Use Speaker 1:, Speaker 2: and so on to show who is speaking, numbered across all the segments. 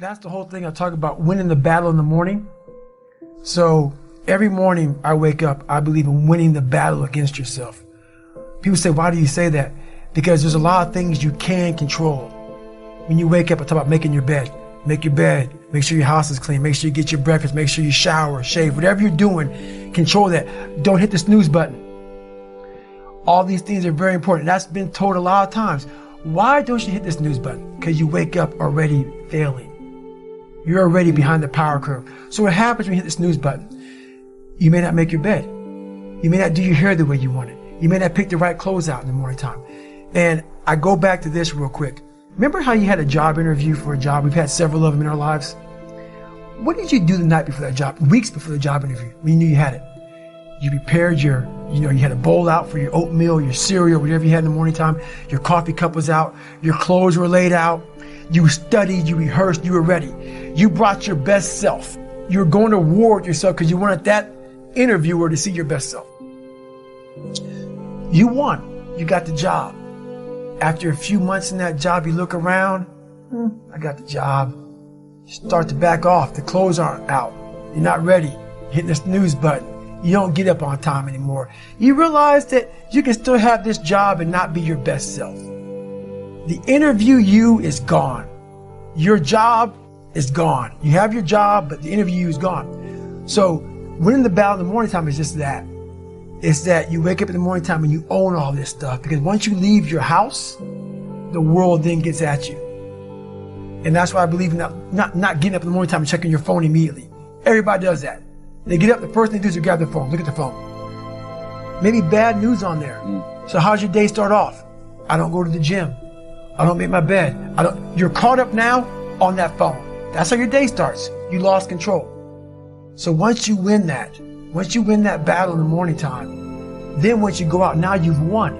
Speaker 1: That's the whole thing I talk about, winning the battle in the morning. So every morning I wake up, I believe in winning the battle against yourself. People say, why do you say that? Because there's a lot of things you can control. When you wake up, I talk about making your bed. Make your bed, make sure your house is clean, make sure you get your breakfast, make sure you shower, shave, whatever you're doing, control that. Don't hit the snooze button. All these things are very important. That's been told a lot of times. Why don't you hit the snooze button? Because you wake up already failing. You're already behind the power curve. So what happens when you hit the snooze button? You may not make your bed. You may not do your hair the way you want it. You may not pick the right clothes out in the morning time. And I go back to this real quick. Remember how you had a job interview for a job? We've had several of them in our lives. What did you do the night before that job, weeks before the job interview, when you knew you had it? You prepared you had a bowl out for your oatmeal, your cereal, whatever you had in the morning time. Your coffee cup was out. Your clothes were laid out. You studied, you rehearsed, you were ready. You brought your best self. You were going to war with yourself because you wanted that interviewer to see your best self. You won. You got the job. After a few months in that job, you look around, I got the job. You start to back off. The clothes aren't out. You're not ready. Hitting the snooze button. You don't get up on time anymore. You realize that you can still have this job and not be your best self. The interview you is gone. Your job is gone. You have your job, but the interview you is gone. So winning the battle in the morning time is just that. It's that you wake up in the morning time and you own all this stuff, because once you leave your house, the world then gets at you. And that's why I believe in not getting up in the morning time and checking your phone immediately. Everybody does that. They get up, the first thing they do is grab their phone, look at the phone. Maybe bad news on there. So how's your day start off? I don't go to the gym. I don't make my bed. You're caught up now on that phone. That's how your day starts. You lost control. So once you win that battle in the morning time, then once you go out, now you've won.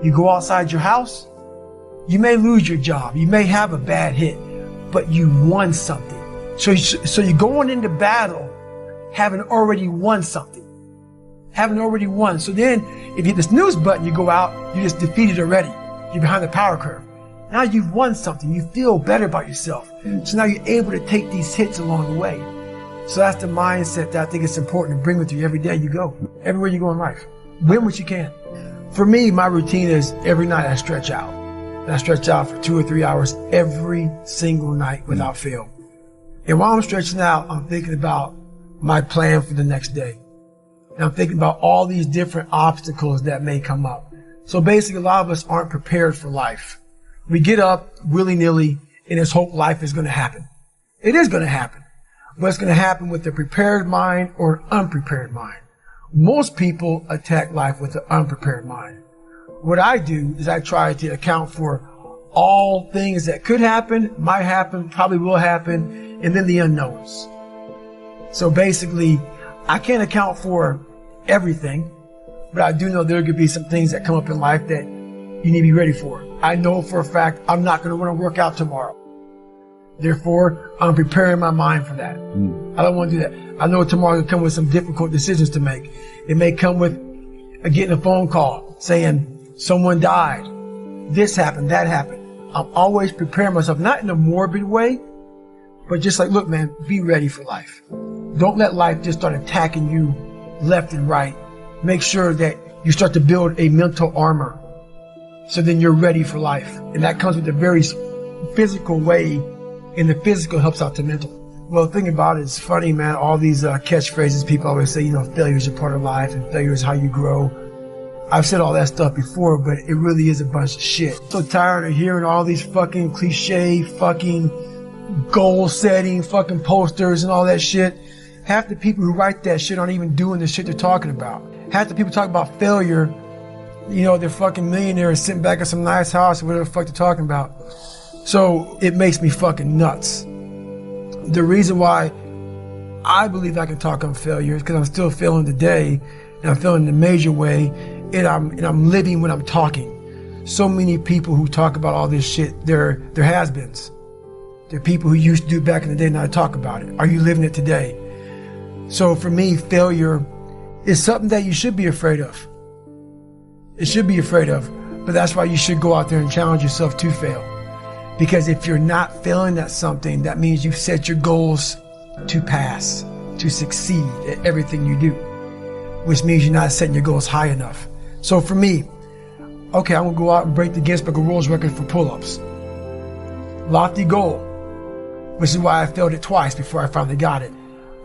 Speaker 1: You go outside your house, you may lose your job, you may have a bad hit, but you won something. So you're going into battle having already won something. Having already won. So then if you hit the snooze button, you go out, you just defeated already. You're behind the power curve. Now you've won something. You feel better about yourself. So now you're able to take these hits along the way. So that's the mindset that I think it's important to bring with you every day you go, everywhere you go in life. Win what you can. For me, my routine is every night I stretch out. And I stretch out for 2 or 3 hours every single night without fail. And while I'm stretching out, I'm thinking about my plan for the next day. And I'm thinking about all these different obstacles that may come up. So basically, a lot of us aren't prepared for life. We get up willy-nilly and just hope life is going to happen. It is going to happen. But it's going to happen with a prepared mind or an unprepared mind. Most people attack life with an unprepared mind. What I do is I try to account for all things that could happen, might happen, probably will happen, and then the unknowns. So basically, I can't account for everything, but I do know there could be some things that come up in life that you need to be ready for. I know for a fact I'm not going to want to work out tomorrow. Therefore, I'm preparing my mind for that. I don't want to do that. I know tomorrow will come with some difficult decisions to make. It may come with getting a phone call saying someone died. This happened, that happened. I'm always preparing myself, not in a morbid way, but just like, look, man, be ready for life. Don't let life just start attacking you left and right. Make sure that you start to build a mental armor so then you're ready for life. And that comes with a very physical way, and the physical helps out the mental. Well, the thing about it is funny, man, all these catchphrases people always say, failure is a part of life and failure is how you grow. I've said all that stuff before, but it really is a bunch of shit. So tired of hearing all these fucking cliche, fucking goal-setting fucking posters and all that shit. Half the people who write that shit aren't even doing the shit they're talking about. Half the people talk about failure, they're fucking millionaires sitting back at some nice house or whatever the fuck they're talking about. So it makes me fucking nuts. The reason why I believe I can talk on failure is because I'm still failing today, and I'm failing in a major way, and I'm living when I'm talking. So many people who talk about all this shit, they're has-beens. They're people who used to do it back in the day, now talk about it. Are you living it today? So for me, failure is something that you should be afraid of. It should be afraid of, but that's why you should go out there and challenge yourself to fail. Because if you're not failing at something, that means you've set your goals to pass, to succeed at everything you do, which means you're not setting your goals high enough. So for me, okay, I'm gonna go out and break the Guinness Book of World Record for pull-ups. Lofty goal, which is why I failed it twice before I finally got it.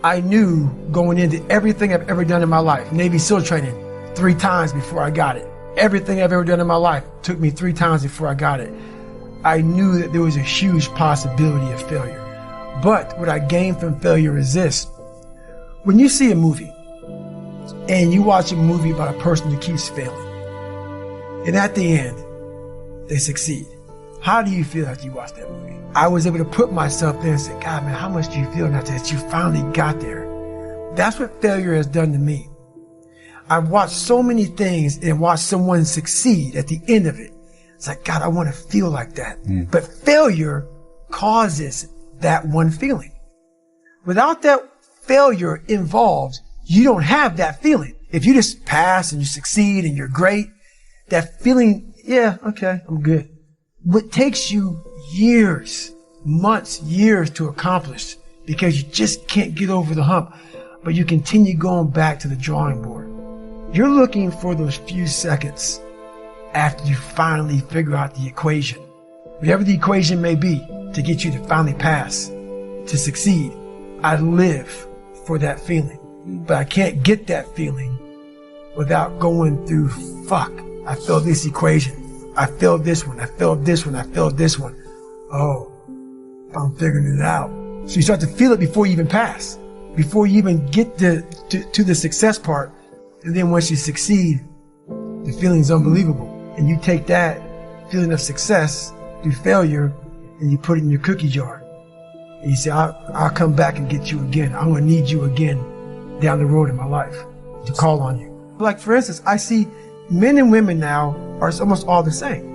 Speaker 1: I knew going into everything I've ever done in my life, Navy SEAL training, 3 times before I got it. Everything I've ever done in my life took me 3 times before I got it. I knew that there was a huge possibility of failure. But what I gained from failure is this. When you see a movie, and you watch a movie about a person who keeps failing, and at the end, they succeed. How do you feel after you watch that movie? I was able to put myself there and say, God, man, how much do you feel now that you finally got there? That's what failure has done to me. I've watched so many things and watched someone succeed at the end of it. It's like, God, I want to feel like that. But failure causes that one feeling. Without that failure involved, you don't have that feeling. If you just pass and you succeed and you're great, that feeling, yeah, okay, I'm good. What takes you years, months, years to accomplish because you just can't get over the hump, but you continue going back to the drawing board. You're looking for those few seconds after you finally figure out the equation, whatever the equation may be, to get you to finally pass, to succeed. I live for that feeling, but I can't get that feeling without going through, fuck, I failed this equation. I failed this one. I failed this one. I failed this one. Oh, I'm figuring it out. So you start to feel it before you even pass, before you even get to the success part. And then once you succeed, the feeling is unbelievable. And you take that feeling of success through failure and you put it in your cookie jar. And you say, I'll come back and get you again. I'm going to need you again down the road in my life to call on you. Like, for instance, I see men and women now are almost all the same.